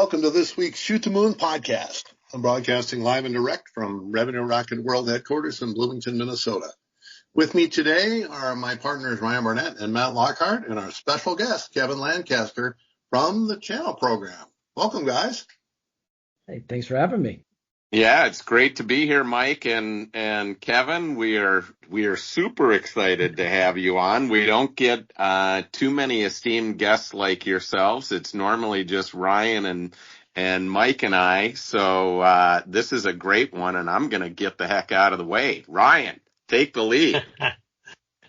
welcome to this week's Shoot the Moon podcast. I'm broadcasting live and direct from Revenue Rocket World headquarters in Bloomington, Minnesota. With me today are my partners Ryan Barnett and Matt Lockhart, and our special guest, Kevin Lancaster, from the channel program. Welcome, guys. Hey, thanks for having me. Yeah, it's great to be here, Mike and Kevin. We are super excited to have you on. We don't get too many esteemed guests like yourselves. It's normally just Ryan and Mike and I. So this is a great one, and I'm going to get the heck out of the way. Ryan, take the lead.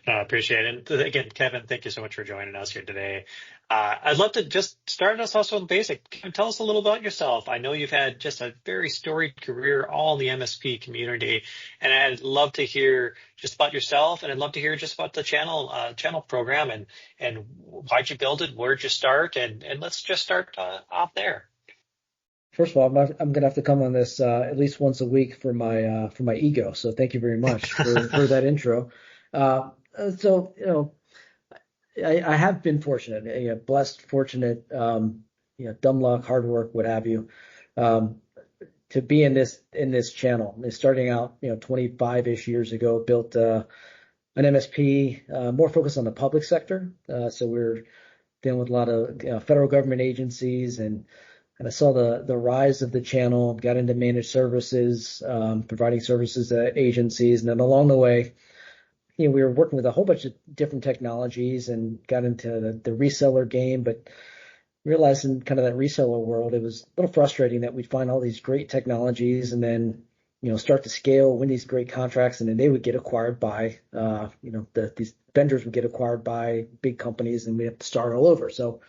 I appreciate it. And again, Kevin, thank you so much for joining us here today. I'd love to just start us also with basic. Tell us a little about yourself. I know you've had just a very storied career all in the MSP community, and I'd love to hear just about yourself, and I'd love to hear just about the channel program and why'd you build it, where'd you start, and let's just start off there. First of all, I'm going to have to come on this at least once a week for my ego. So thank you very much for that intro. I have been fortunate, blessed, fortunate, dumb luck, hard work, what have you, to be in this channel. Starting out, 25-ish years ago, built an MSP more focused on the public sector. So we're dealing with a lot of federal government agencies, and I saw the rise of the channel. Got into managed services, providing services to agencies, and then along the way, we were working with a whole bunch of different technologies and got into the reseller game, but realized in kind of that reseller world, it was a little frustrating that we'd find all these great technologies and then, start to scale, win these great contracts, and then they would get acquired by, these vendors would get acquired by big companies, and we have to start all over. So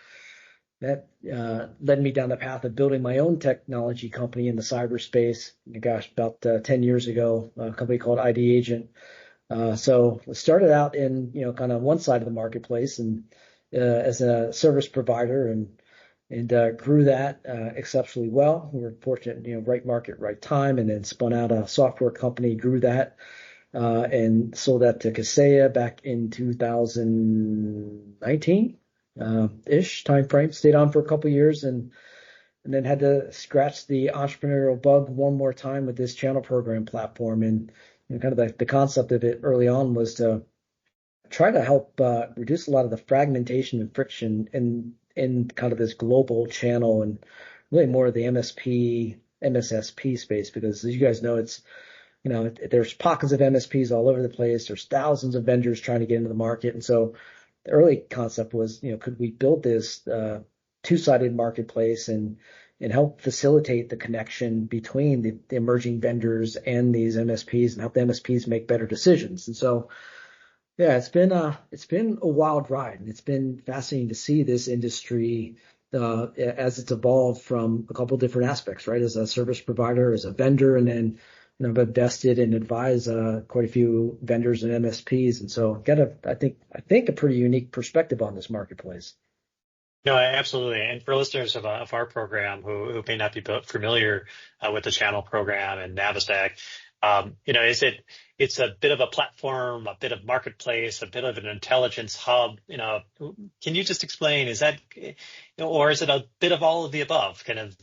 that led me down the path of building my own technology company in the cyberspace. Gosh, about 10 years ago, a company called ID Agent. So it started out in, kind of one side of the marketplace and as a service provider and grew that exceptionally well. We were fortunate, right market, right time, and then spun out a software company, grew that and sold that to Kaseya back in 2019 ish time frame. Stayed on for a couple of years and then had to scratch the entrepreneurial bug one more time with this channel program platform. And kind of the concept of it early on was to try to help reduce a lot of the fragmentation and friction in kind of this global channel and really more of the MSP, MSSP space, because as you guys know, it's, there's pockets of MSPs all over the place. There's thousands of vendors trying to get into the market. And so the early concept was, could we build this two-sided marketplace and help facilitate the connection between the emerging vendors and these MSPs and help the MSPs make better decisions. And so, yeah, it's been a wild ride, and it's been fascinating to see this industry as it's evolved from a couple different aspects, right? As a service provider, as a vendor, and then I've invested and advised quite a few vendors and MSPs, and so got I think a pretty unique perspective on this marketplace. No, absolutely. And for listeners of our program who may not be familiar with the channel program and Navistack, it's a bit of a platform, a bit of marketplace, a bit of an intelligence hub. Can you just explain, is that, or is it a bit of all of the above? Kind of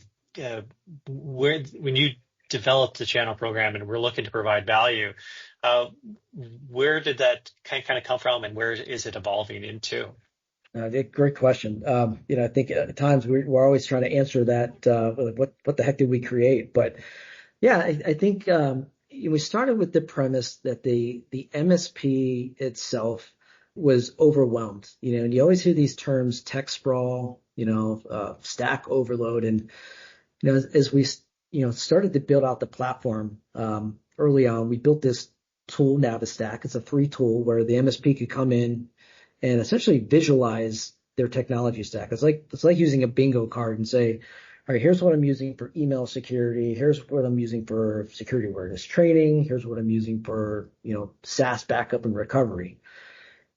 when you developed the channel program and we're looking to provide value, where did that kind of come from, and where is it evolving into? Great question. I think at times we're always trying to answer that, what the heck did we create? But yeah, I think we started with the premise that the MSP itself was overwhelmed, and you always hear these terms, tech sprawl, stack overload. And, as we, started to build out the platform, early on, we built this tool, Navistack. It's a free tool where the MSP could come in and essentially visualize their technology stack. It's like using a bingo card and say, all right, here's what I'm using for email security. Here's what I'm using for security awareness training. Here's what I'm using for, SaaS backup and recovery.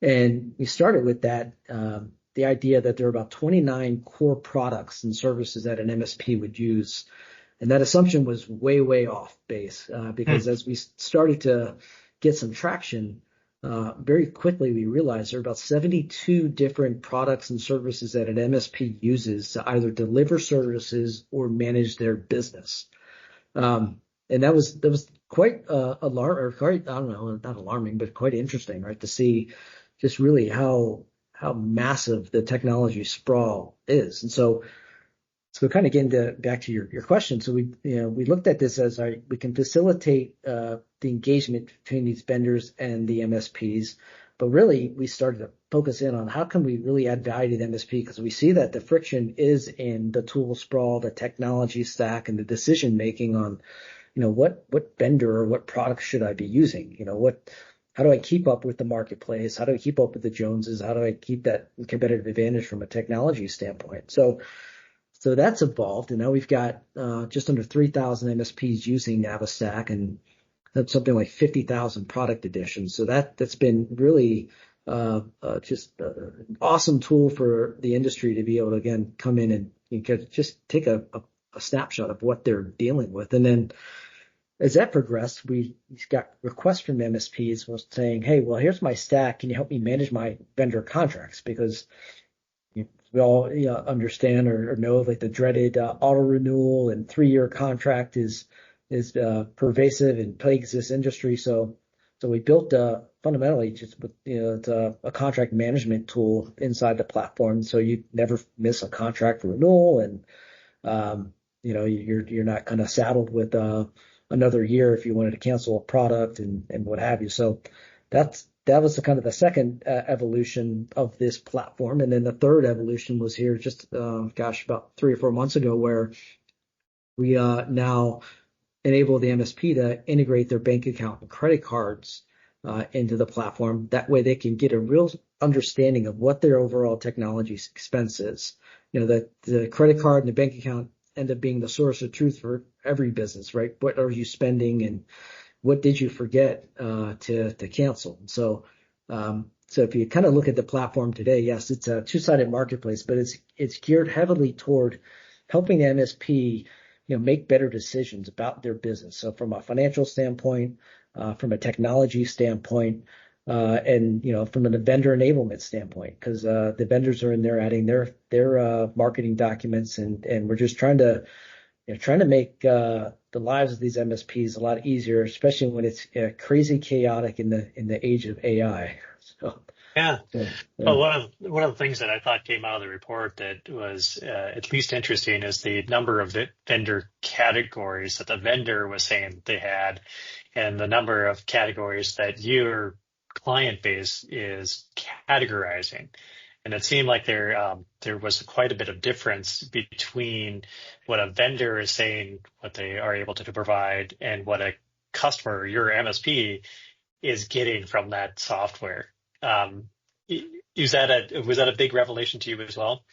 And we started with that, the idea that there are about 29 core products and services that an MSP would use. And that assumption was way, way off base, because as we started to get some traction, very quickly we realized there are about 72 different products and services that an MSP uses to either deliver services or manage their business. And that was quite I don't know, not alarming, but quite interesting, right? To see just really how massive the technology sprawl is. And so kind of getting back to your question. So we looked at this as we can facilitate the engagement between these vendors and the MSPs, but really we started to focus in on how can we really add value to the MSP, because we see that the friction is in the tool sprawl, the technology stack, and the decision making on, what vendor or what product should I be using? How do I keep up with the marketplace? How do I keep up with the Joneses? How do I keep that competitive advantage from a technology standpoint? So that's evolved, and now we've got just under 3,000 MSPs using Navistack, and that's something like 50,000 product editions. So that's been really just an awesome tool for the industry to be able to, again, come in and just take a snapshot of what they're dealing with. And then as that progressed, we got requests from MSPs was saying, hey, well, here's my stack. Can you help me manage my vendor contracts? Because we all understand or know like the dreaded auto renewal and 3-year contract is pervasive and plagues this industry. So we built fundamentally just with it's a contract management tool inside the platform, so you never miss a contract renewal, and you're not kind of saddled with another year if you wanted to cancel a product and what have you. So that was kind of the second evolution of this platform. And then the third evolution was here just, about 3 or 4 months ago, where we now enable the MSP to integrate their bank account and credit cards into the platform. That way they can get a real understanding of what their overall technology expense is. That the credit card and the bank account end up being the source of truth for every business, right? What are you spending, and what did you forget to cancel? So if you kind of look at the platform today, yes, it's a two-sided marketplace, but it's geared heavily toward helping the MSP make better decisions about their business. So from a financial standpoint, from a technology standpoint, and from a vendor enablement standpoint, because the vendors are in there adding their marketing documents, and we're just trying to make the lives of these MSPs a lot easier, especially when it's crazy chaotic in the age of AI. So, Yeah. yeah. Well, one of the things that I thought came out of the report that was at least interesting is the number of vendor categories that the vendor was saying they had, and the number of categories that your client base is categorizing. And it seemed like there was quite a bit of difference between what a vendor is saying, what they are able to provide, and what a customer, your MSP, is getting from that software. Was that a big revelation to you as well?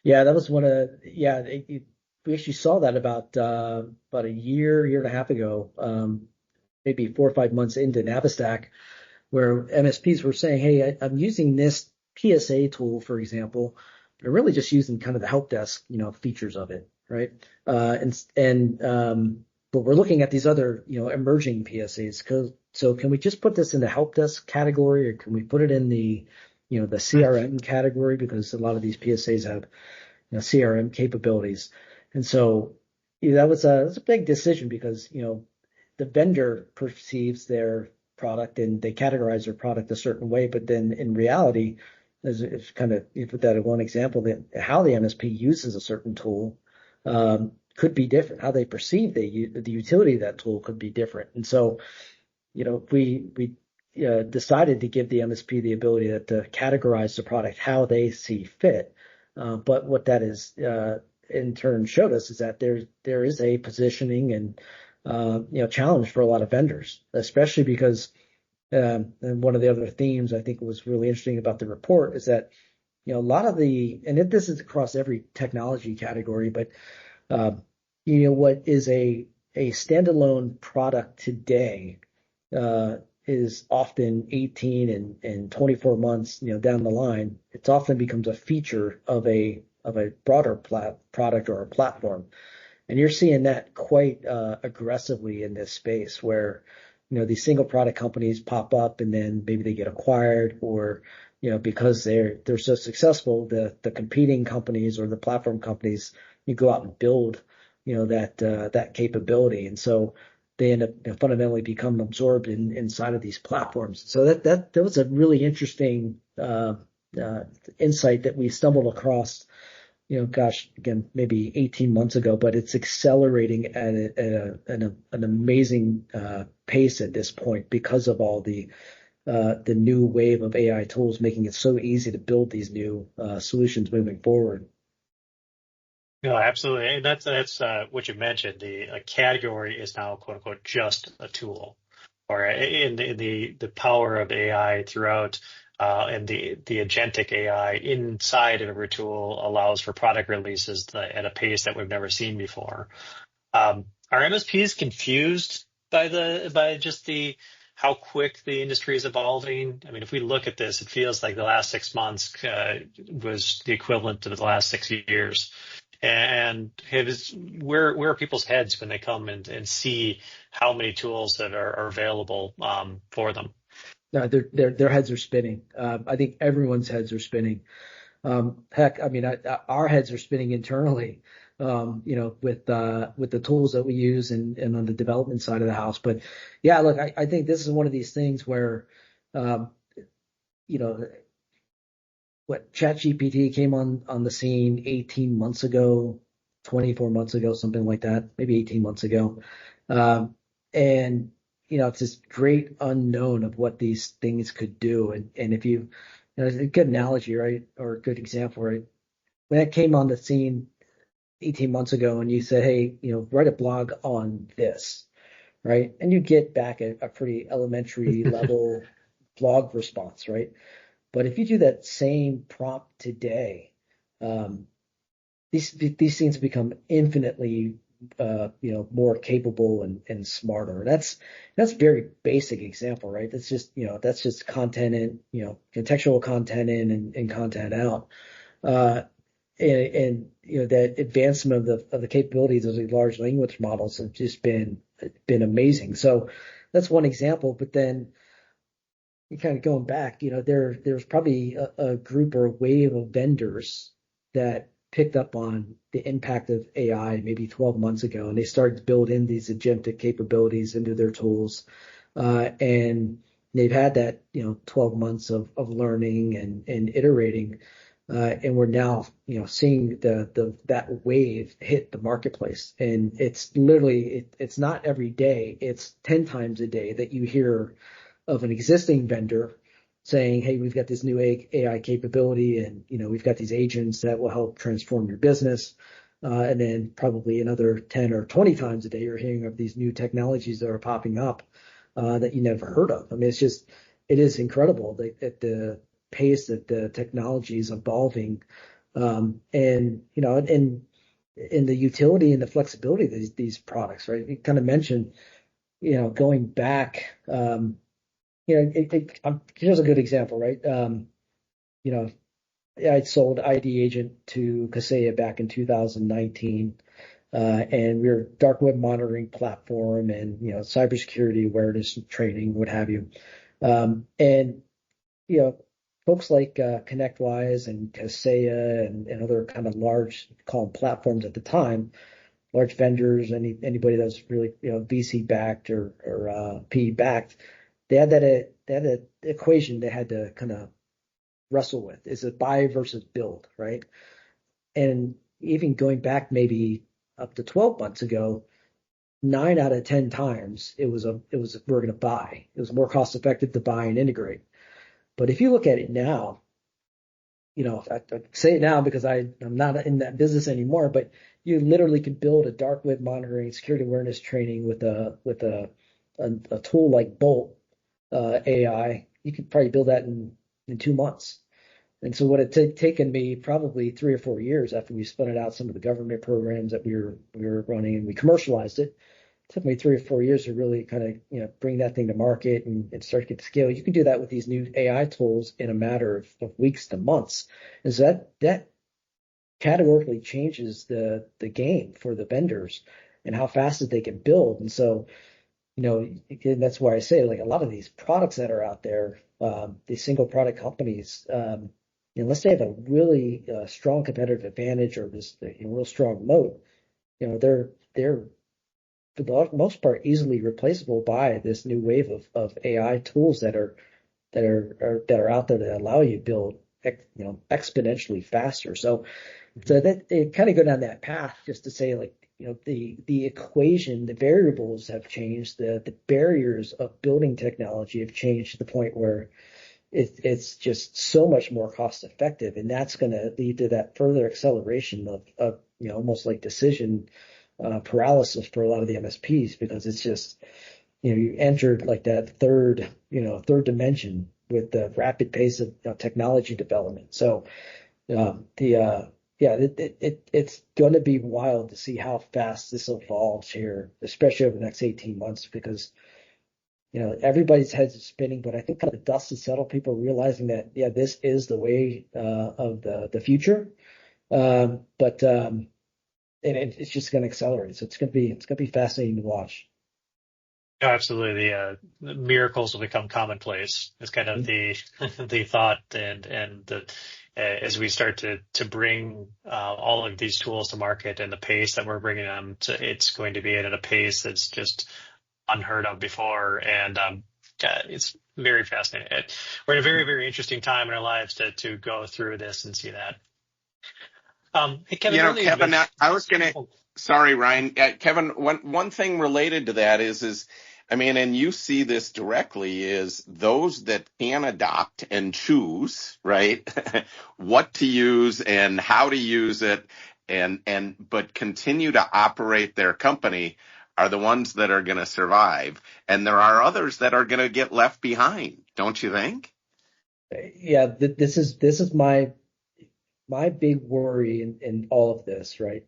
Yeah, that was we actually saw that about a year and a half ago, maybe 4 or 5 months into Navistack, where MSPs were saying, hey, I'm using this PSA tool, for example, but I'm really just using kind of the help desk, features of it, right? But we're looking at these other, emerging PSAs. So can we just put this in the help desk category, or can we put it in the CRM category? Because a lot of these PSAs have, CRM capabilities. And so that was a big decision, because, the vendor perceives their product and they categorize their product a certain way, but then in reality, it's kind of, you put that in one example, that how the MSP uses a certain tool could be different. How they perceive the utility of that tool could be different. And so, we decided to give the MSP the ability to categorize the product how they see fit. But what that is in turn showed us is that there is a positioning and challenge for a lot of vendors, especially because and one of the other themes I think was really interesting about the report is that a lot of this is across every technology category, but what is a standalone product today is often 18 and 24 months down the line, it often becomes a feature of a broader product or a platform. And you're seeing that quite aggressively in this space, where these single product companies pop up and then maybe they get acquired, or, because they're so successful, the competing companies or the platform companies, you go out and build, that capability. And so they end up fundamentally become absorbed inside of these platforms. So that was a really interesting insight that we stumbled across, again, maybe 18 months ago, but it's accelerating at an amazing pace at this point because of all the new wave of AI tools, making it so easy to build these new solutions moving forward. No, absolutely. And that's what you mentioned. The category is now, quote unquote, just a tool, or in the power of AI throughout, and the agentic AI inside of every tool allows for product releases at a pace that we've never seen before. Are MSPs confused by just how quick the industry is evolving? I mean, if we look at this, it feels like the last 6 months was the equivalent to the last 6 years. And where are people's heads when they come and see how many tools that are available for them? No, their heads are spinning. I think everyone's heads are spinning. Heck, I mean, our heads are spinning internally, with the tools that we use and on the development side of the house. But yeah, look, I think this is one of these things where, what ChatGPT came on the scene 18 months ago, 24 months ago, something like that, maybe 18 months ago. And, it's this great unknown of what these things could do. And if it's a good analogy, right? Or a good example, right? When it came on the scene 18 months ago and you said, hey, write a blog on this, right? And you get back a pretty elementary level blog response, right? But if you do that same prompt today, these things become infinitely, more capable and smarter. That's very basic example, right? That's just content in, contextual content in and content out. And that advancement of the capabilities of the large language models have just been amazing. So that's one example. But then you kind of going back, there's probably a group or a wave of vendors that picked up on the impact of AI maybe 12 months ago, and they started to build in these agentic capabilities into their tools. And they've had that, 12 months of learning and iterating. And we're now, seeing that wave hit the marketplace. And it's literally, it's not every day, it's 10 times a day that you hear of an existing vendor saying, hey, we've got this new AI capability, and, we've got these agents that will help transform your business. And then probably another 10 or 20 times a day, you're hearing of these new technologies that are popping up that you never heard of. I mean, it is incredible that the pace that the technology is evolving, and and the utility and the flexibility of these products, right? You kind of mentioned, going back, here's a good example, right? I sold ID Agent to Kaseya back in 2019, and we were a dark web monitoring platform and cybersecurity awareness and training, what have you, and folks like ConnectWise and Kaseya and other kind of large, call them platforms at the time, large vendors, anybody that's really VC backed or PE backed, they had that equation they had to kind of wrestle with. Is it buy versus build, right? And even going back maybe up to 12 months ago, 9 out of 10 times we're going to buy. It was more cost effective to buy and integrate. But if you look at it now, I say it now because I'm not in that business anymore, but you literally could build a dark web monitoring security awareness training with a tool like Bolt AI. You could probably build that in 2 months. And so what it taken me probably 3 or 4 years after we spun it out, some of the government programs that we were running and we commercialized it, took me 3 or 4 years to really kind of bring that thing to market and start to get to scale. You can do that with these new AI tools in a matter of weeks to months. And so that categorically changes the game for the vendors and how fast that they can build. And so again, that's why I say like a lot of these products that are out there, these single product companies, unless they have a really strong competitive advantage or this real strong moat, they're for the most part easily replaceable by this new wave of AI tools that are out there that allow you to build exponentially faster. So that it kind of go down that path just to say like the equation, the variables have changed, the barriers of building technology have changed to the point where it's just so much more cost effective, and that's going to lead to that further acceleration of almost like decision paralysis for a lot of the MSPs, because it's just you entered like that third dimension with the rapid pace of technology development. So the yeah, it's going to be wild to see how fast this evolves here, especially over the next 18 months, because everybody's heads are spinning, but I think kind of the dust has settled. People realizing that this is the way of the future, but and it's just going to accelerate. So it's going to be fascinating to watch. No, absolutely. The miracles will become commonplace. It's kind of the the thought, and the as we start to bring all of these tools to market and the pace that we're bringing them to, it's going to be at a pace that's just unheard of before. And it's very fascinating. We're in a very, very interesting time in our lives to go through this and see that. Hey, Kevin, earlier you Kevin, mentioned. I was going to, Oh, sorry, Ryan. Kevin, one thing related to that is, I mean, and you see this directly, is those that can adopt and choose, right, what to use and how to use it, but continue to operate their company are the ones that are going to survive. And there are others that are going to get left behind, don't you think? Yeah, this is my big worry in all of this, right?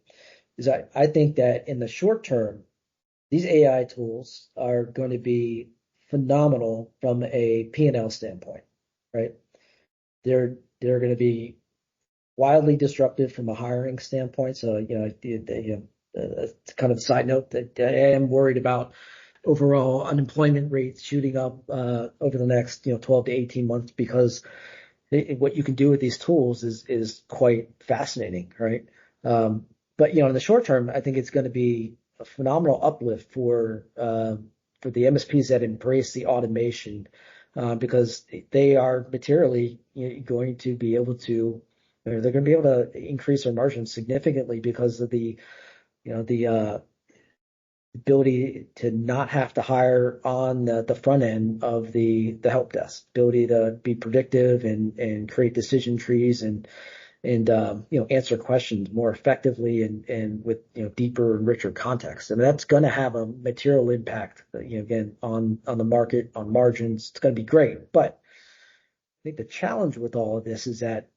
Is I think that in the short term, these AI tools are going to be phenomenal from a P&L standpoint, right? They're going to be wildly disruptive from a hiring standpoint. So, kind of a side note that I am worried about overall unemployment rates shooting up over the next 12 to 18 months, because what you can do with these tools is quite fascinating, right? But in the short term, I think it's going to be a phenomenal uplift for the MSPs that embrace the automation, because they are materially going to be able to, they're going to be able to increase their margins significantly because of the ability to not have to hire on the front end of the help desk, ability to be predictive and create decision trees and answer questions more effectively and with deeper and richer context. And that's going to have a material impact, again, on the market, on margins. It's going to be great. But I think the challenge with all of this is that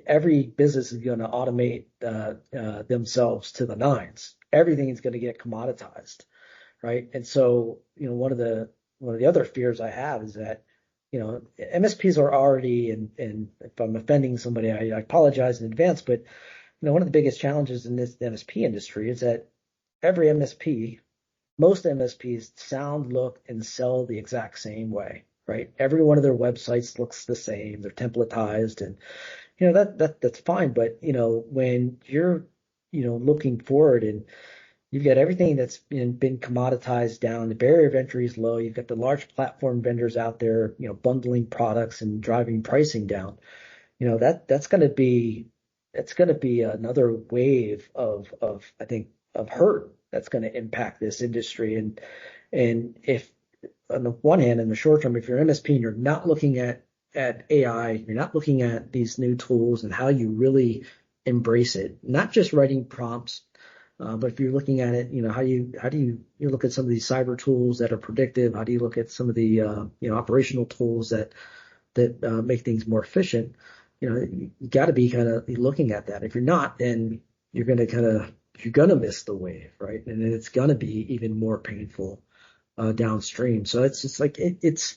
every business is going to automate themselves to the nines. Everything is going to get commoditized, right? And so, one of the other fears I have is that, MSPs are already, and if I'm offending somebody, I apologize in advance, but one of the biggest challenges in this MSP industry is that every MSP, most MSPs sound, look, and sell the exact same way, right? Every one of their websites looks the same. They're templatized, and that's fine. But when you're looking forward and you've got everything that's been commoditized down, the barrier of entry is low. You've got the large platform vendors out there, bundling products and driving pricing down. That's going to be another wave of I think of hurt that's going to impact this industry. And if on the one hand, in the short term, if you're MSP and you're not looking at AI, you're not looking at these new tools and how you really embrace it, not just writing prompts, but if you're looking at it, how do you look at some of these cyber tools that are predictive? How do you look at some of the operational tools that make things more efficient? You got to be kind of looking at that. If you're not, then you're gonna miss the wave, right? And then it's gonna be even more painful downstream. So it's just like it's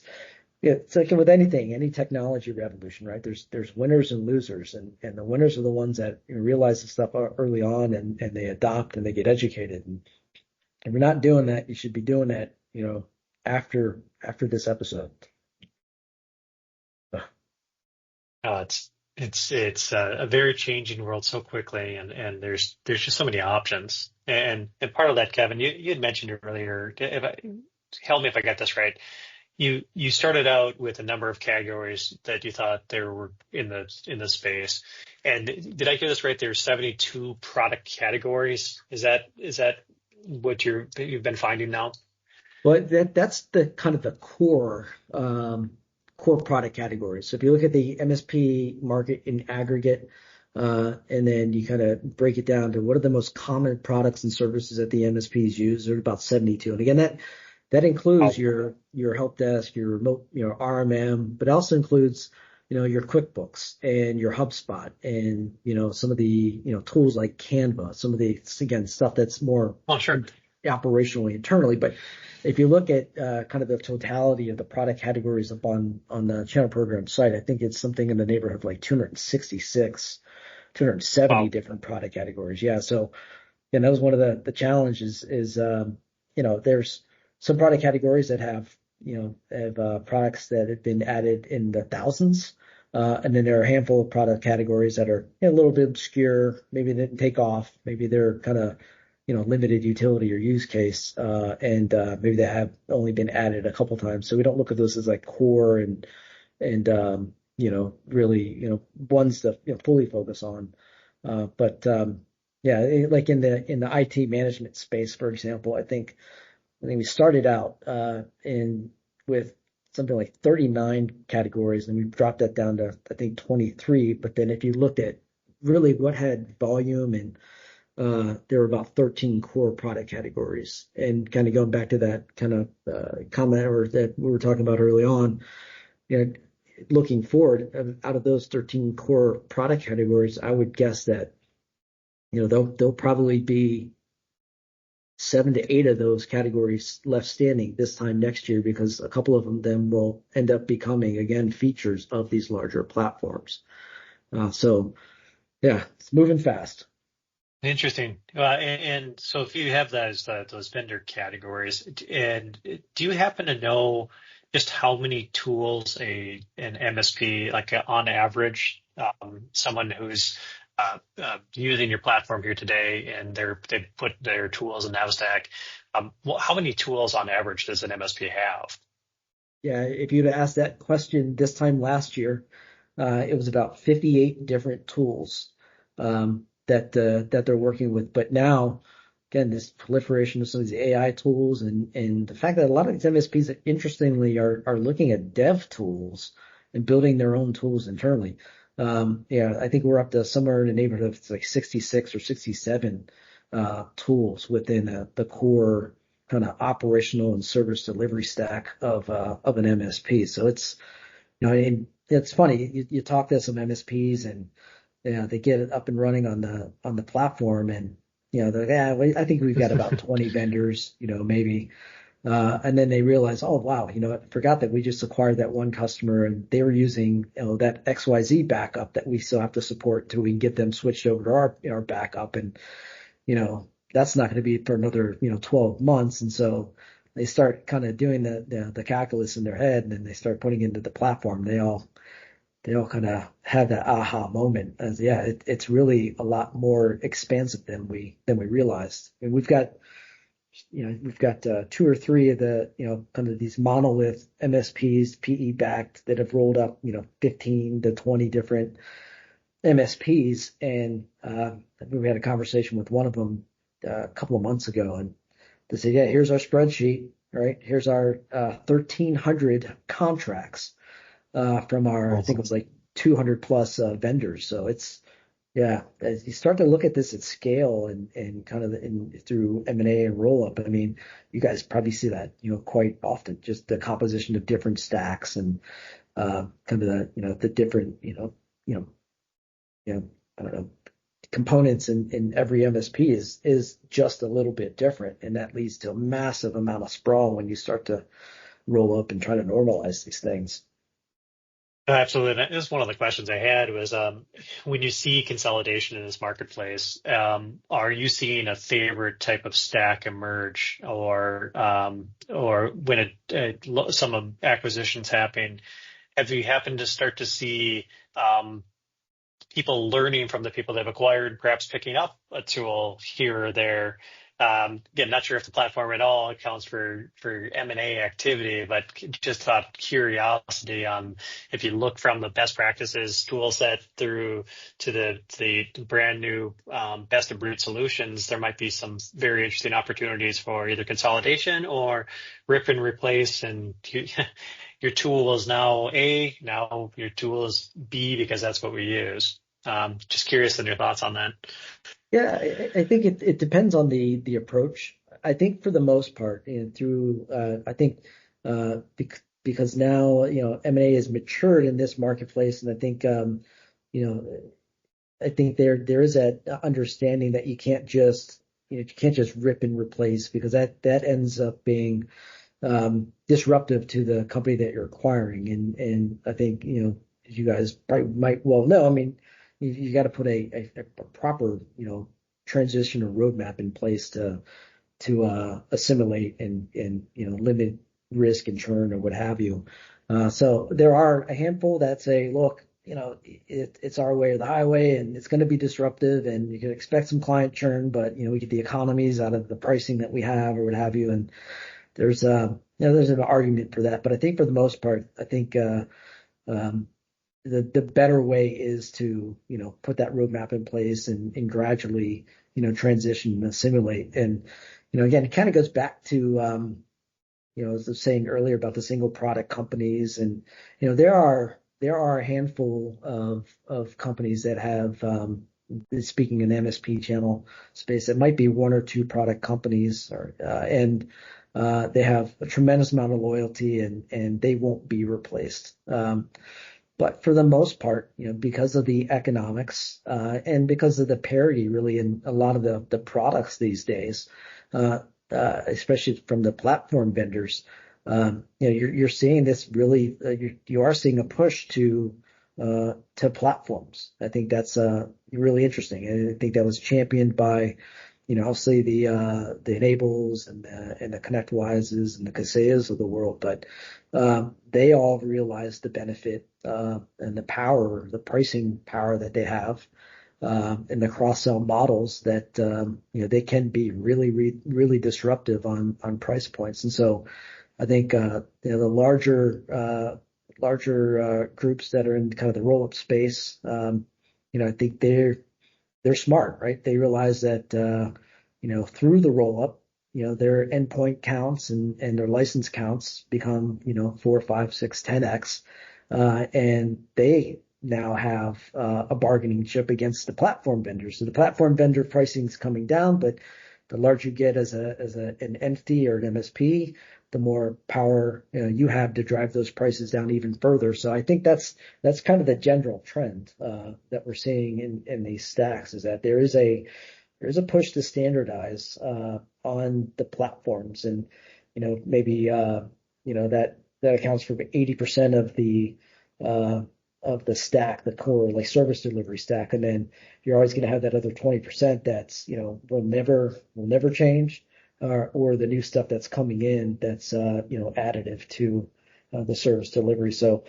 like with anything, any technology revolution, right? There's winners and losers, and the winners are the ones that realize the stuff early on and they adopt and they get educated. And If you're not doing that, you should be doing that, after this episode. It's a very changing world so quickly, and there's just so many options. And part of that, Kevin, you had mentioned earlier. Help me if I got this right. You started out with a number of categories that you thought there were in the space, and did I hear this right? There's 72 product categories. Is that what you've been finding now? Well, that's the kind of the core product categories. So if you look at the MSP market in aggregate, and then you kind of break it down to what are the most common products and services that the MSPs use, there's about 72. And again, that includes your help desk, your remote, RMM, but also includes, your QuickBooks and your HubSpot and, some of the, tools like Canva, some of the, again, stuff that's more Sure. operationally internally. But if you look at kind of the totality of the product categories up on the channel program site, I think it's something in the neighborhood of like 266, 270 Wow. different product categories. Yeah. So, and that was one of the challenges is, there's some product categories that have products that have been added in the thousands. And then there are a handful of product categories that are a little bit obscure. Maybe they didn't take off. Maybe they're kind of, limited utility or use case. And maybe they have only been added a couple times. So we don't look at those as like core and really, ones to fully focus on. But yeah, like in the IT management space, for example, I think we started out with something like 39 categories, and we dropped that down to I think 23. But then if you looked at really what had volume, and there were about 13 core product categories. And kind of going back to that kind of comment or that we were talking about early on, looking forward, out of those 13 core product categories, I would guess that there'll probably be 7 to 8 of those categories left standing this time next year, because a couple of them will end up becoming, again, features of these larger platforms. So yeah, it's moving fast. Interesting. And so if you have those vendor categories, and do you happen to know just how many tools an MSP, like on average, someone who's using your platform here today, and they put their tools in Navistack, how many tools on average does an MSP have? Yeah, if you'd asked that question this time last year, it was about 58 different tools that they're working with. But now, again, this proliferation of some of these AI tools and the fact that a lot of these MSPs, interestingly, are looking at dev tools and building their own tools internally. Yeah, I think we're up to somewhere in the neighborhood of like 66 or 67 tools within the core kind of operational and service delivery stack of an MSP. So it's, and it's funny, you talk to some MSPs and they get it up and running on the platform, and they're like, I think we've got about 20 vendors, maybe. And then they realize, oh wow, I forgot that we just acquired that one customer and they were using that XYZ backup that we still have to support until we can get them switched over to our backup, and that's not going to be for another 12 months. And so they start kind of doing the calculus in their head, and then they start putting it into the platform. They all kind of have that aha moment as, yeah, it's really a lot more expansive than we realized. And we've got 2 or 3 of the kind of these monolith MSPs, PE backed, that have rolled up 15 to 20 different MSPs. And we had a conversation with one of them a couple of months ago, and they said, yeah, here's our spreadsheet, right? Here's our 1,300 contracts from our, I think it was like 200 plus vendors. So it's, yeah, as you start to look at this at scale and kind of through M&A and roll up, I mean, you guys probably see that, quite often, just the composition of different stacks and kind of the different, I don't know, components in every MSP is just a little bit different. And that leads to a massive amount of sprawl when you start to roll up and try to normalize these things. Absolutely. And this is one of the questions I had was when you see consolidation in this marketplace, are you seeing a favorite type of stack emerge or when some of acquisitions happen, have you happened to start to see people learning from the people they've acquired, perhaps picking up a tool here or there. Again, not sure if the platform at all accounts for M&A activity, but just thought curiosity on if you look from the best practices tool set through to the brand new best of breed solutions, there might be some very interesting opportunities for either consolidation or rip and replace. And your tool is now A, now your tool is B because that's what we use. Just curious on your thoughts on that. Yeah, I think it depends on the approach. I think for the most part, I think because now M&A has matured in this marketplace, and I think you know I think there is that understanding that you can't just rip and replace, because that ends up being disruptive to the company that you're acquiring. And I think you guys probably might well know. I mean, you got to put a proper transition or roadmap in place to assimilate and limit risk and churn or what have you. So there are a handful that say, look, it's our way or the highway, and it's going to be disruptive, and you can expect some client churn, but we get the economies out of the pricing that we have or what have you. And there's there's an argument for that, but I think for the most part, I think the better way is to put that roadmap in place and gradually transition and assimilate. And again, it kind of goes back to as I was saying earlier about the single product companies. And there are a handful of companies that have speaking in the MSP channel space, it might be one or two product companies, and they have a tremendous amount of loyalty, and they won't be replaced. But for the most part, because of the economics and because of the parity really in a lot of the products these days, especially from the platform vendors, you're seeing this really. You are seeing a push to platforms. I think that's really interesting, and I think that was championed by obviously the Enables and the ConnectWises and the Kaseya's of the world, but they all realize the benefit and the power, the pricing power that they have, and the cross-sell models that they can be really disruptive on price points. And so I think the larger groups that are in kind of the roll-up space, I think they're smart, right? They realize that through the roll-up, their endpoint counts and their license counts become 4, 5, 6, 10x, and they now have a bargaining chip against the platform vendors. So the platform vendor pricing is coming down, but the larger you get as an entity or an MSP, the more power you have to drive those prices down even further. So I think that's kind of the general trend that we're seeing in these stacks, is that there is a push to standardize on the platforms, and maybe that accounts for 80% of the stack, the core like service delivery stack, and then you're always going to have that other 20% that's will never change, or the new stuff that's coming in that's additive to the service delivery. So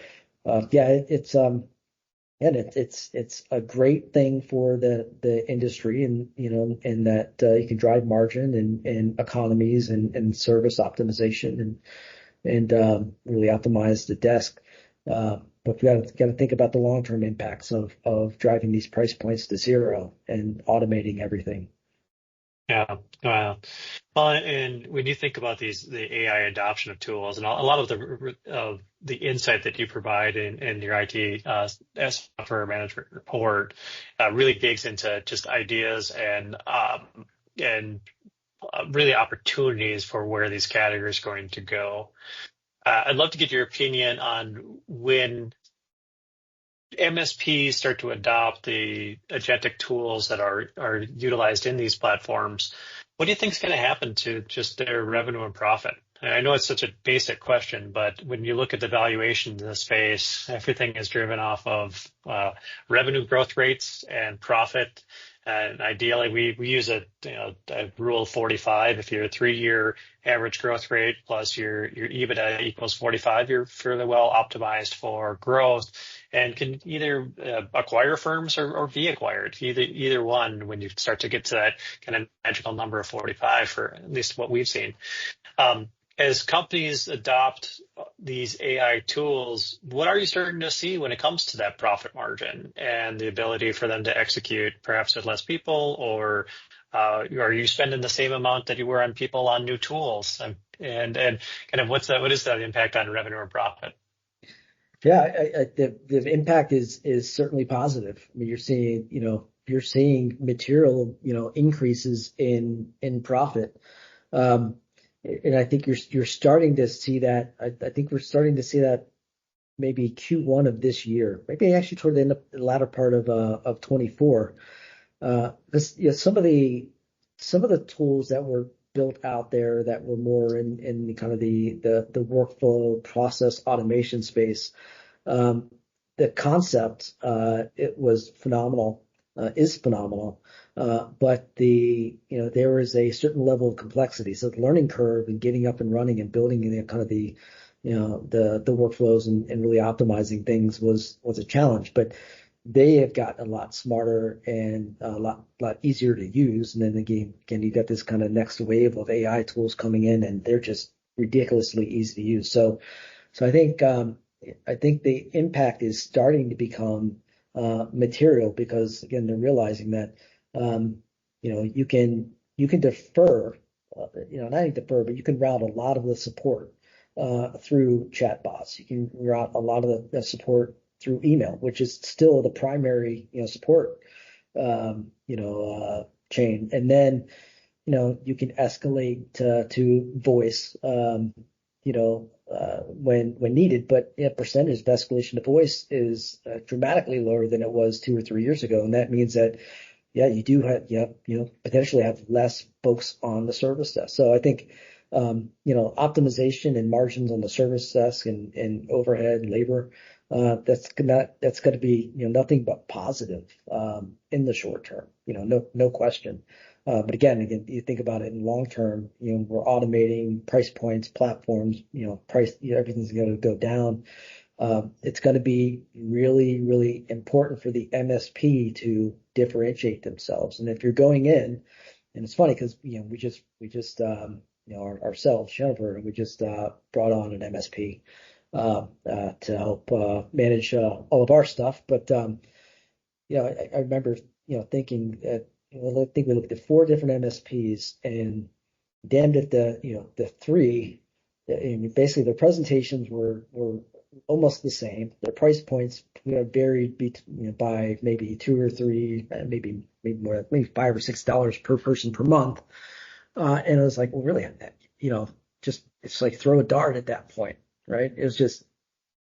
it's a great thing for the industry, and in that you can drive margin and economies and service optimization and really optimize the desk. But we got to think about the long-term impacts of driving these price points to zero and automating everything. Yeah. Wow. Well, and when you think about the AI adoption of tools, and a lot of the insight that you provide in your IT software management report really digs into just ideas and really opportunities for where these categories are going to go. I'd love to get your opinion on when MSPs start to adopt the agentic tools that are utilized in these platforms. What do you think is going to happen to just their revenue and profit? I know it's such a basic question, but when you look at the valuations in the space, everything is driven off of revenue growth rates and profit. And ideally, we use a rule of 45. If your 3-year average growth rate plus your EBITDA equals 45, you're fairly well optimized for growth and can either acquire firms or be acquired. Either one, when you start to get to that kind of magical number of 45, for at least what we've seen. As companies adopt these AI tools, what are you starting to see when it comes to that profit margin and the ability for them to execute perhaps with less people, or are you spending the same amount that you were on people on new tools? And kind of what is that impact on revenue or profit? Yeah, the impact is certainly positive. I mean, you're seeing material, increases in profit. And I think you're starting to see that. I think we're starting to see that maybe Q1 of this year, maybe actually toward the latter part of 24. Some of the tools that were built out there that were more in the kind of the workflow process automation space. The concept, it was phenomenal, is phenomenal. But there is a certain level of complexity. So the learning curve and getting up and running and building kind of the workflows and really optimizing things was a challenge. But they have gotten a lot smarter and a lot easier to use. And then again, you got this kind of next wave of AI tools coming in, and they're just ridiculously easy to use. So I think the impact is starting to become material because again, they're realizing that you can defer, not only defer, but you can route a lot of the support through chatbots. You can route a lot of the support through email, which is still the primary support chain. And then you can escalate to voice when needed, but percentage of escalation to voice is dramatically lower than it was 2 or 3 years ago, and that means that you do have potentially have less folks on the service desk. So I think optimization and margins on the service desk and overhead and labor, that's going to be nothing but positive in the short term, no question. But again, you think about it in long term, we're automating price points, platforms, price, everything's going to go down. It's going to be really, really important for the MSP to differentiate themselves. And if you're going in, and it's funny because we just ourselves, Jennifer, we just brought on an MSP to help manage all of our stuff. But I remember thinking that I think we looked at 4 different MSPs, and damned if the 3, and basically their presentations were almost the same. Their price points varied by maybe 2 or 3, maybe more, maybe $5 or $6 per person per month. And it was like, well, really, just it's like throw a dart at that point, right? It was just,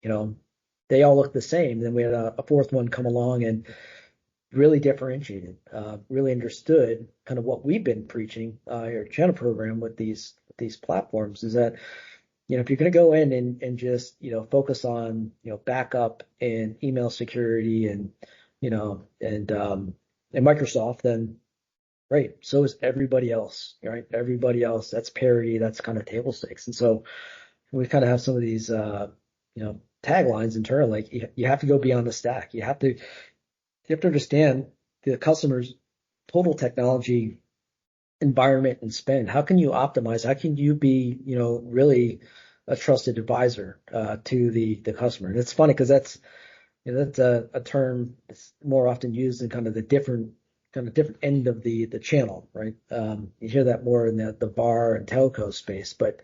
they all looked the same. Then we had a 4th one come along and really differentiated, really understood kind of what we've been preaching, our channel program with these platforms is that, if you're going to go in and just, focus on, backup and email security and Microsoft, then great. So is everybody else, right? Everybody else, that's parity, that's kind of table stakes. And so we kind of have some of these, taglines internally, like you have to go beyond the stack. You have to understand the customer's total technology environment and spend. How can you optimize? How can you be, really a trusted advisor to the customer? And it's funny because that's a term that's more often used in kind of the different end of the channel, right? You hear that more in the VAR and telco space, but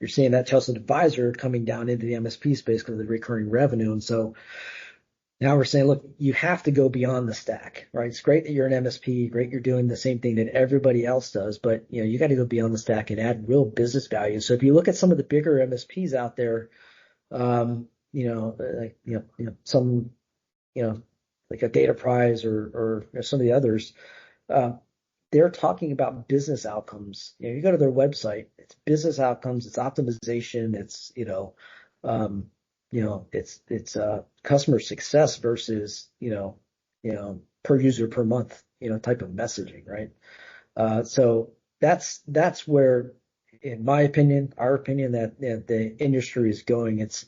you're seeing that trusted advisor coming down into the MSP space because of the recurring revenue. And so now we're saying, look, you have to go beyond the stack, right? It's great that you're an MSP, great you're doing the same thing that everybody else does, but you got to go beyond the stack and add real business value. So if you look at some of the bigger MSPs out there, some, like a Data Prize or some of the others, they're talking about business outcomes. You go to their website, it's business outcomes, it's optimization, it's it's customer success versus per user per month type of messaging, right? So that's where, in my opinion, our opinion, that the industry is going. It's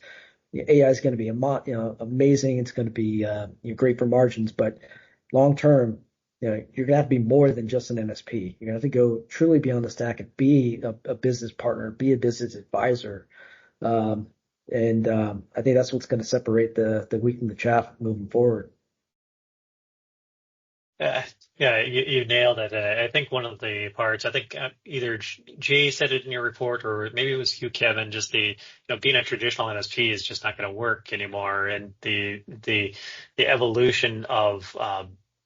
AI is going to be amazing. It's going to be great for margins, but long term, you're going to have to be more than just an MSP. You're going to have to go truly beyond the stack and be a business partner, be a business advisor. I think that's what's going to separate the wheat from the chaff moving forward. Yeah, you nailed it. I think one of the parts, I think either Jay said it in your report, or maybe it was you, Kevin, just being a traditional MSP is just not going to work anymore. And the evolution of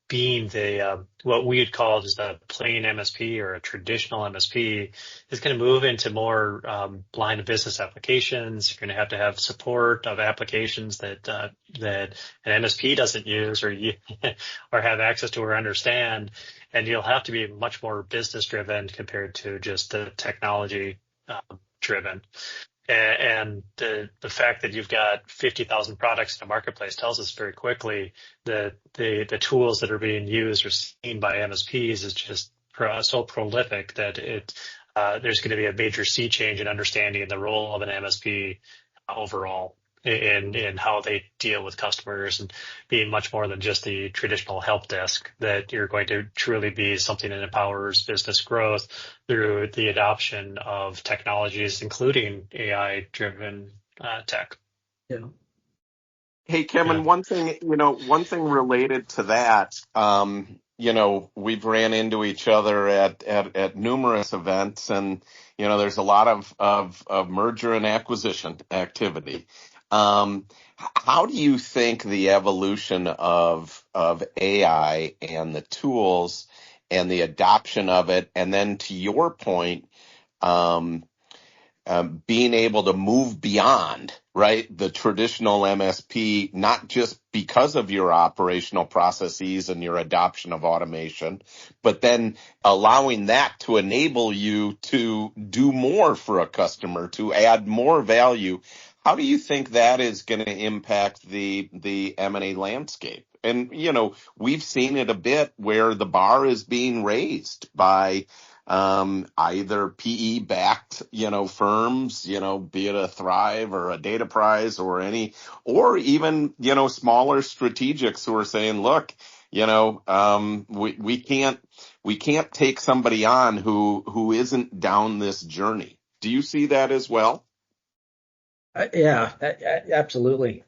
being the what we would call just a plain MSP or a traditional MSP is going to move into more line of business applications. You're going to have support of applications that an MSP doesn't use or or have access to or understand, and you'll have to be much more business driven compared to just the technology driven. And the fact that you've got 50,000 products in the marketplace tells us very quickly that the tools that are being used or seen by MSPs is just so prolific that there's going to be a major sea change in understanding the role of an MSP overall in how they deal with customers, and being much more than just the traditional help desk, that you're going to truly be something that empowers business growth through the adoption of technologies, including AI-driven tech. Yeah. Hey, Kevin, Yeah. one thing related to that, we've ran into each other at numerous events, and, there's a lot of merger and acquisition activity. How do you think the evolution of AI and the tools and the adoption of it, and then to your point, being able to move beyond, right, the traditional MSP, not just because of your operational processes and your adoption of automation, but then allowing that to enable you to do more for a customer, to add more value. How do you think that is going to impact the M&A landscape? And, we've seen it a bit where the bar is being raised by either PE-backed, firms, be it a Thrive or a Data Prize or even, smaller strategics who are saying, look, we can't take somebody on who isn't down this journey. Do you see that as well? Yeah, absolutely.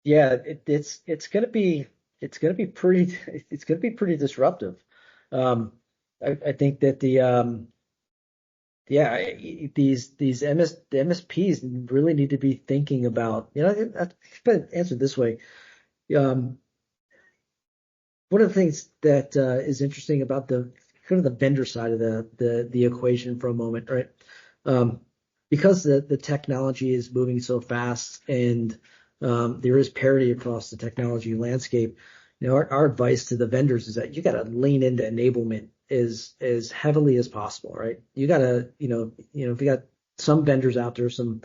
Yeah, it's going to be pretty disruptive. I think that the MSPs really need to be thinking about, I've been answered this way. One of the things that is interesting about the kind of the vendor side of the equation for a moment, right? Because the technology is moving so fast, and there is parity across the technology landscape. Our advice to the vendors is that you got to lean into enablement as heavily as possible, right? You got to, if you got some vendors out there, some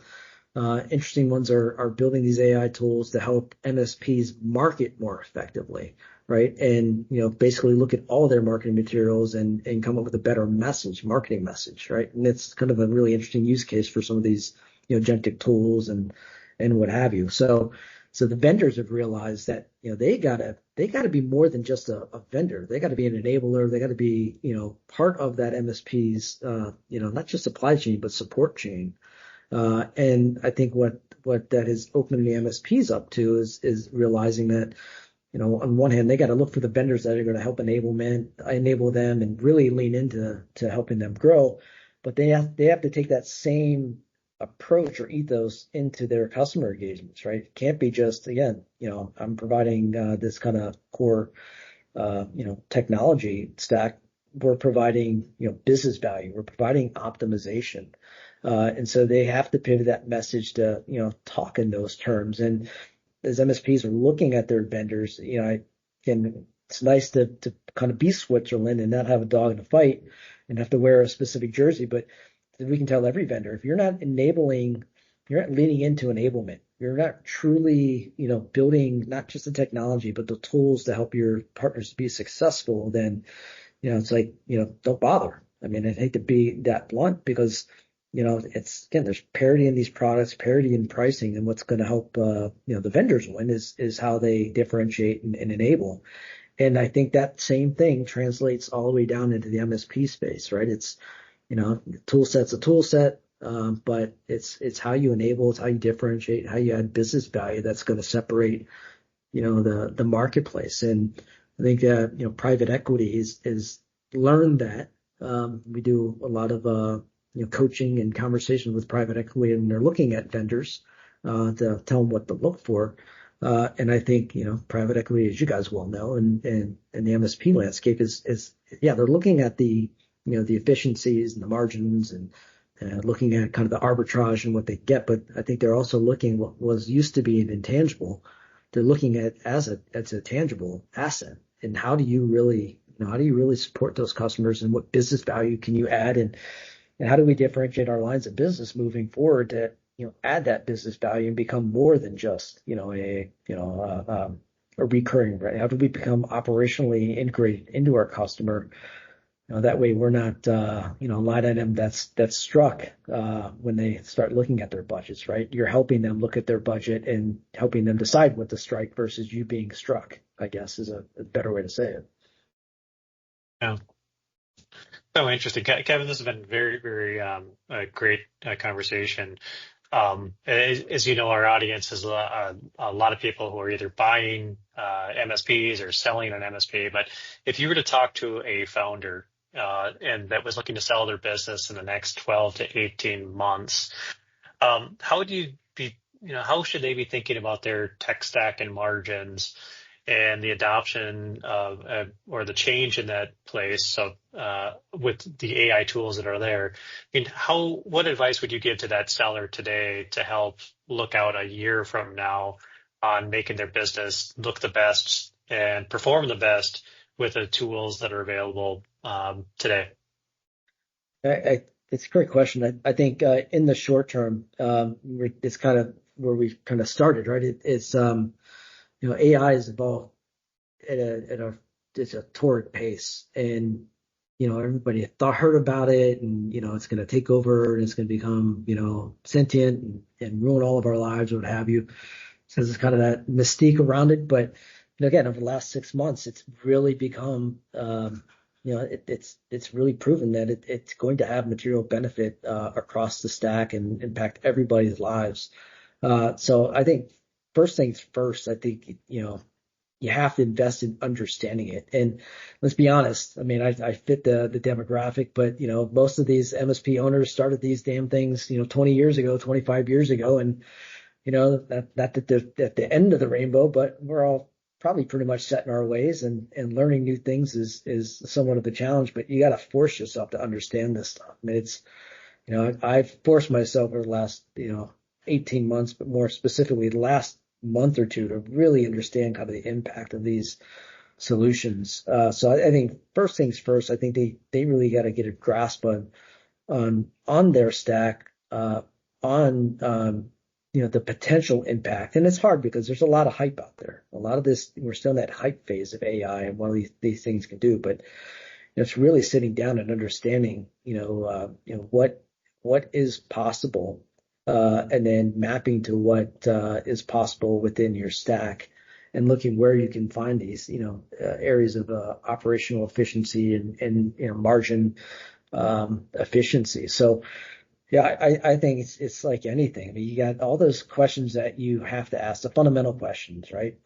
interesting ones are building these AI tools to help MSPs market more effectively, right? And, basically look at all their marketing materials and come up with a better marketing message, right? And it's kind of a really interesting use case for some of these, agentic tools and what have you. So the vendors have realized that, they gotta be more than just a vendor. They gotta be an enabler. They gotta be, part of that MSP's, not just supply chain, but support chain. And I think what that is opening the MSPs up to is realizing that, on one hand, they got to look for the vendors that are going to help enable them and really lean into helping them grow. But they have to take that same approach or ethos into their customer engagements, right? It can't be just, again, I'm providing this kind of core, technology stack. We're providing, business value. We're providing optimization. And so they have to pivot that message to, talk in those terms. And as MSPs are looking at their vendors, I can it's nice to kind of be Switzerland and not have a dog in a fight and have to wear a specific jersey. But we can tell every vendor, if you're not enabling, you're not leaning into enablement. You're not truly, building not just the technology, but the tools to help your partners be successful, then, it's like, don't bother. I mean, I hate to be that blunt because, it's, again, there's parity in these products, parity in pricing, and what's going to help, the vendors win is how they differentiate and enable. And I think that same thing translates all the way down into the MSP space, right? It's, tool set's a tool set, but it's how you enable, it's how you differentiate, how you add business value that's going to separate, the marketplace. And I think that, private equity is learned that. We do a lot of, coaching and conversation with private equity, and they're looking at vendors, to tell them what to look for. And I think, private equity, as you guys well know, and the MSP landscape is, they're looking at the efficiencies and the margins and looking at kind of the arbitrage and what they get. But I think they're also looking what was used to be an intangible. They're looking at as a tangible asset. And how do you really support those customers, and what business value can you add, and how do we differentiate our lines of business moving forward to, add that business value and become more than just, a recurring, right? How do we become operationally integrated into our customer? That way we're not, a line item that's struck, when they start looking at their budgets, right? You're helping them look at their budget and helping them decide what to strike versus you being struck, I guess is a better way to say it. Yeah. So interesting. Kevin, this has been very, very a great conversation. As you know, our audience is a lot of people who are either buying MSPs or selling an MSP. But if you were to talk to a founder and that was looking to sell their business in the next 12 to 18 months, how would you be, how should they be thinking about their tech stack and margins and the adoption of or the change in that place? So with the AI tools that are there, I mean, what advice would you give to that seller today to help look out a year from now on making their business look the best and perform the best with the tools that are available today? It's a great question. I think in the short term, it's kind of where we kind of started, right? It's AI has evolved at a torrid pace, and everybody heard about it, and it's going to take over, and it's going to become sentient and ruin all of our lives, or what have you. So there's kind of that mystique around it. But again, over the last 6 months, it's really become it's really proven that it's going to have material benefit across the stack and impact everybody's lives. So I think first things first, I think, you have to invest in understanding it. And let's be honest, I mean, I fit the demographic, but, most of these MSP owners started these damn things, 20 years ago, 25 years ago. And, not at the end of the rainbow, but we're all probably pretty much set in our ways, and learning new things is somewhat of a challenge, but you got to force yourself to understand this stuff. I mean, it's, I've forced myself over the last, 18 months, but more specifically the last month or two, to really understand kind of the impact of these solutions. So I think first things first, I think they really got to get a grasp on their stack, on the potential impact. And it's hard because there's a lot of hype out there. A lot of this, we're still in that hype phase of AI and what these things can do. But it's really sitting down and understanding, what is possible, and then mapping to what is possible within your stack, and looking where you can find these, areas of operational efficiency and margin efficiency. So, yeah, I think it's like anything. I mean, you got all those questions that you have to ask, the fundamental questions, right?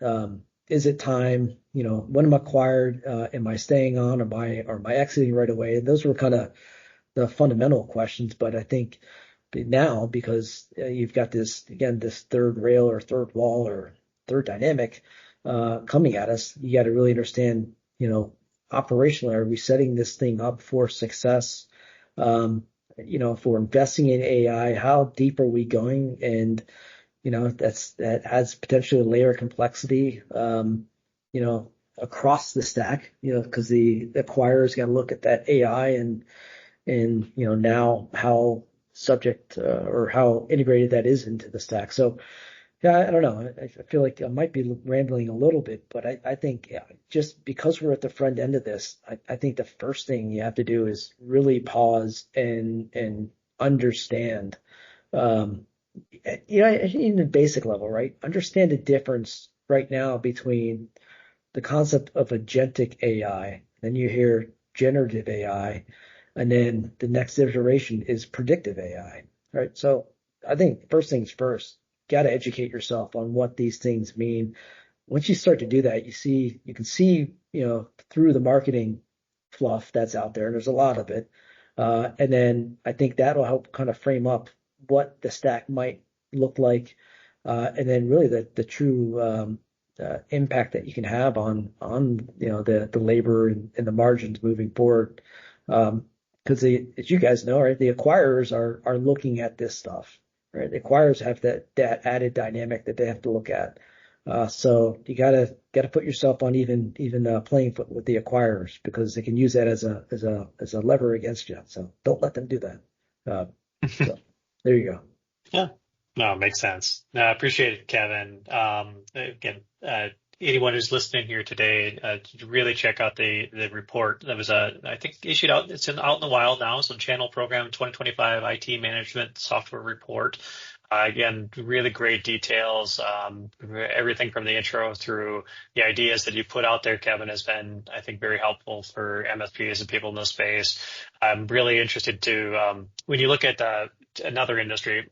Is it time? When am I acquired? Am I staying on? Am I exiting right away? And those were kind of the fundamental questions. But I think now, because you've got this third rail or third wall or third dynamic coming at us, you got to really understand, operationally, are we setting this thing up for success? If we're investing in AI, how deep are we going? And, that adds potentially a layer of complexity. across the stack, because the acquirers got to look at that AI and now how subject or how integrated that is into the stack. So yeah, I don't know. I feel like I might be rambling a little bit, but I think just because we're at the front end of this, I think the first thing you have to do is really pause and understand, in the basic level, right? Understand the difference right now between the concept of agentic AI, then you hear generative AI, and then the next iteration is predictive AI, right? So I think first things first, got to educate yourself on what these things mean. Once you start to do that, you can see, through the marketing fluff that's out there, and there's a lot of it. And then I think that'll help kind of frame up what the stack might look like, and then really the true impact that you can have on the labor and the margins moving forward. Because as you guys know, right, the acquirers are looking at this stuff, right? The acquirers have that added dynamic that they have to look at. So you gotta put yourself on even playing foot with the acquirers, because they can use that as a lever against you. So don't let them do that. So there you go. Yeah. No, it makes sense. No, I appreciate it, Kevin. Again, anyone who's listening here today, really check out the report that was, I think, issued out. It's out in the wild now. So Channel Program 2025 IT Management Software Report. Again, really great details. Everything from the intro through the ideas that you put out there, Kevin, has been, I think, very helpful for MSPs and people in this space. I'm really interested to, when you look at another industry,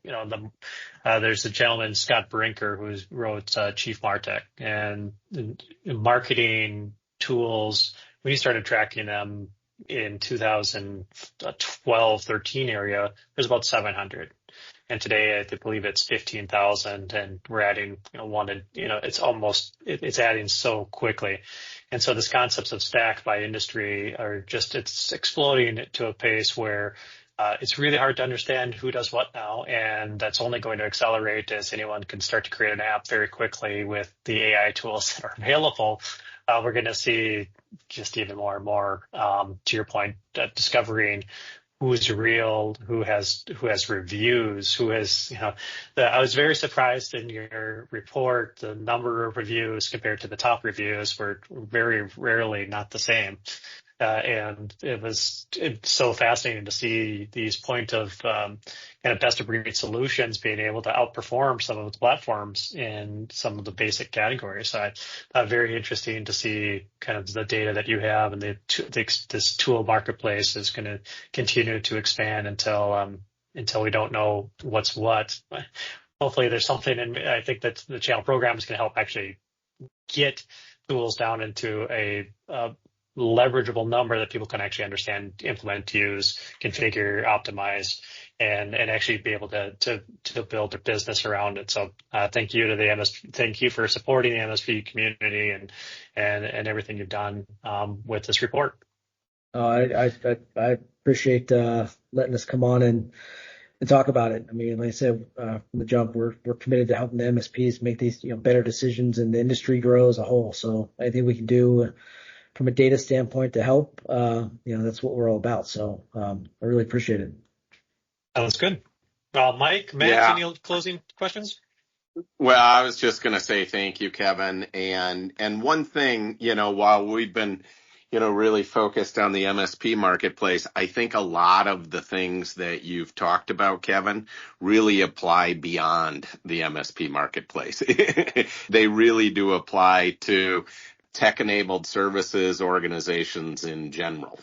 there's a gentleman, Scott Brinker, who wrote Chief Martech, and marketing tools. When he started tracking them in 2012, 13 area, there's about 700. And today, I believe it's 15,000, and we're adding, it's adding so quickly. And so this concepts of stack by industry it's exploding to a pace where it's really hard to understand who does what now. And that's only going to accelerate as anyone can start to create an app very quickly with the AI tools that are available. We're going to see just even more and more, to your point, discovering who's real, who has reviews, I was very surprised in your report, the number of reviews compared to the top reviews were very rarely not the same. And it's so fascinating to see these point of kind of best of breed solutions being able to outperform some of the platforms in some of the basic categories. So very interesting to see kind of the data that you have, and this tool marketplace is going to continue to expand until we don't know what's what. Hopefully there's something, and I think that the channel program is going to help actually get tools down into a leverageable number that people can actually understand, implement, use, configure, optimize, and actually be able to build their business around it. So thank you to the MSP. Thank you for supporting the MSP community and everything you've done with this report. I appreciate letting us come on and talk about it. I mean, like I said, from the jump, we're committed to helping the MSPs make these better decisions, and the industry grow as a whole. So I think we can do from a data standpoint to help. That's what we're all about. So I really appreciate it. That's good. Mike, Matt, any closing questions? Well, I was just going to say thank you, Kevin. And one thing, while we've been, really focused on the MSP marketplace, I think a lot of the things that you've talked about, Kevin, really apply beyond the MSP marketplace. They really do apply to tech-enabled services organizations in general.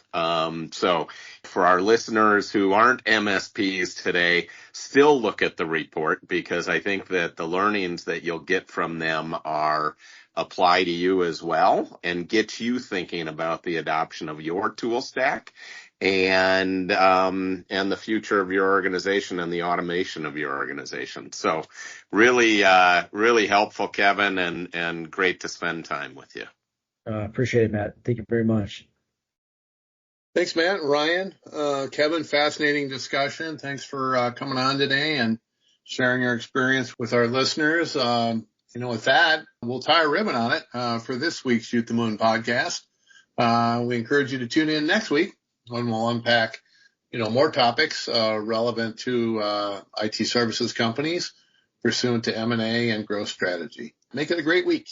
So for our listeners who aren't MSPs today, still look at the report, because I think that the learnings that you'll get from them apply to you as well, and get you thinking about the adoption of your tool stack and the future of your organization and the automation of your organization. So really, really helpful, Kevin, and great to spend time with you. Appreciate it, Matt. Thank you very much. Thanks, Matt. Ryan, Kevin, fascinating discussion. Thanks for coming on today and sharing your experience with our listeners. With that, we'll tie a ribbon on it for this week's Shoot the Moon podcast. We encourage you to tune in next week when we'll unpack, more topics relevant to IT services companies pursuant to M&A and growth strategy. Make it a great week.